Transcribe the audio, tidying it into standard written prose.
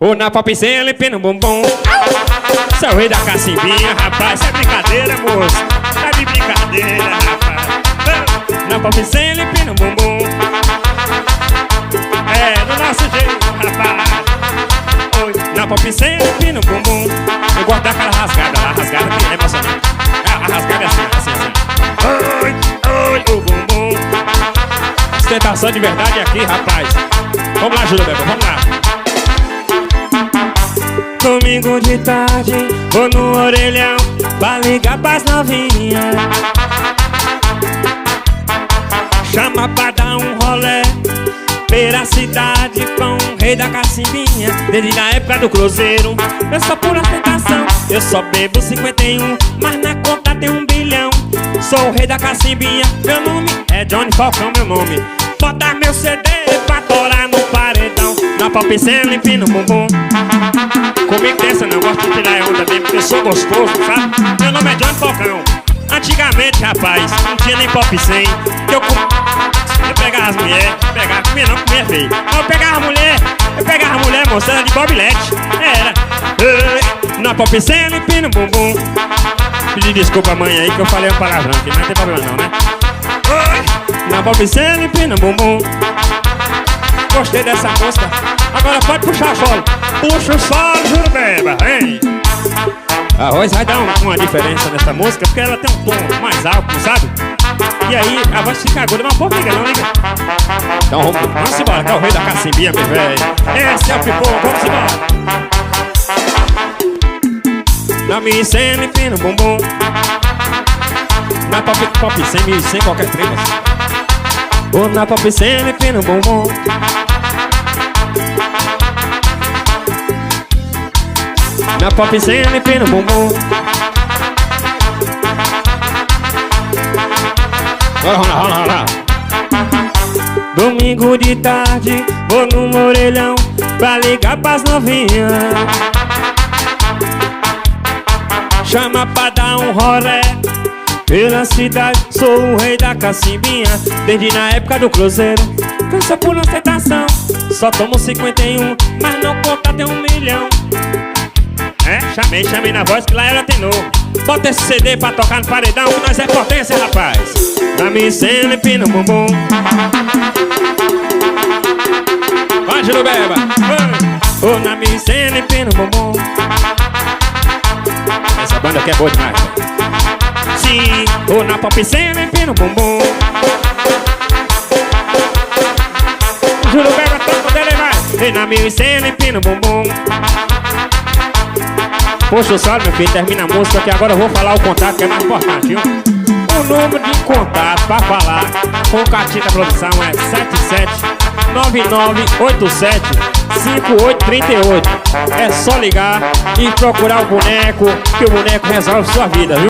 Ou na popzinha limpando o bumbum. Você é o rei da cacimbinha, rapaz. Isso é brincadeira, moço. Tá de brincadeira, rapaz. Na popzinha limpando o bumbum. É, do nosso jeito, rapaz. Oi, na popzinha limpando o bumbum. Eu gosto daquela rasgada lá, rasgada que é emocionante. A rasgada é assim. Oi, oi, o bumbum. Ostentação de verdade aqui, rapaz. Vamos lá, Júlio Beba, vamos lá. Domingo de tarde, vou no orelhão pra ligar pras novinhas. Chama pra dar um rolê pela cidade com o rei da cacimbinha. Desde a época do cruzeiro, eu sou pura tentação. Eu só bebo 51, mas na conta tem 1 bilhão. Sou o rei da cacimbinha, meu nome é Johnny Falcão, meu nome. Bota meu CD pra torar no paredão. Na popzinha limpando o bumbum. Comigo dessa não, gosto de tirar onda bem, porque eu sou gostoso, sabe? Meu nome é Johnny Falcão. Antigamente, rapaz, não tinha nem pop 100. Eu pegava as mulheres, comia não, comia feio. Eu pegava a mulher, moça, era de bobilete. Era na pop 100 limpando o bumbum. Pedi desculpa, mãe, aí que eu falei um palavrão, que não tem problema não, né? Na pop 100 limpando o bumbum. Gostei dessa música. Agora pode puxar o solo. Puxa o solo, Júlio Beba, hein? A voz vai dar uma diferença nessa música, porque ela tem um tom mais alto, sabe? E aí a voz fica aguda, mas pouco liga não, liga. Então vamos embora, que é o rei da cacimbinha, meu velho. Esse é o Pipô, vamos embora. Na minha cena, empina o bumbum. Na pop 100, 1.100, qualquer prima. Ou na pop 100, empina o bumbum. Na pop 100 limpando o bumbum. Rola lá. Domingo de tarde, vou no orelhão pra ligar pras novinhas. Chama pra dar um rolê pela cidade, sou o rei da cacimbinha. Desde na época do cruzeiro, cansa por ostentação. Só tomo 51, mas não conta tem 1 milhão. Chamei na voz que lá ela tenor. Bota esse CD pra tocar no paredão, que nós é potência, rapaz. Na minha cena, limpando o bumbum. Vai, Júlio Beba. Oh, na minha cena, limpando o bumbum. Essa banda aqui é boa demais. Sim, oh, na pop cena, limpando o bumbum. Júlio Beba, toca dele, vai. E na minha cena, limpando o bumbum. Puxa o solo, meu filho, termina a música, que agora eu vou falar o contato que é mais importante, viu? O número de contato para falar com o Catita Produção é 7799875838. É só ligar e procurar o boneco, que o boneco resolve sua vida, viu?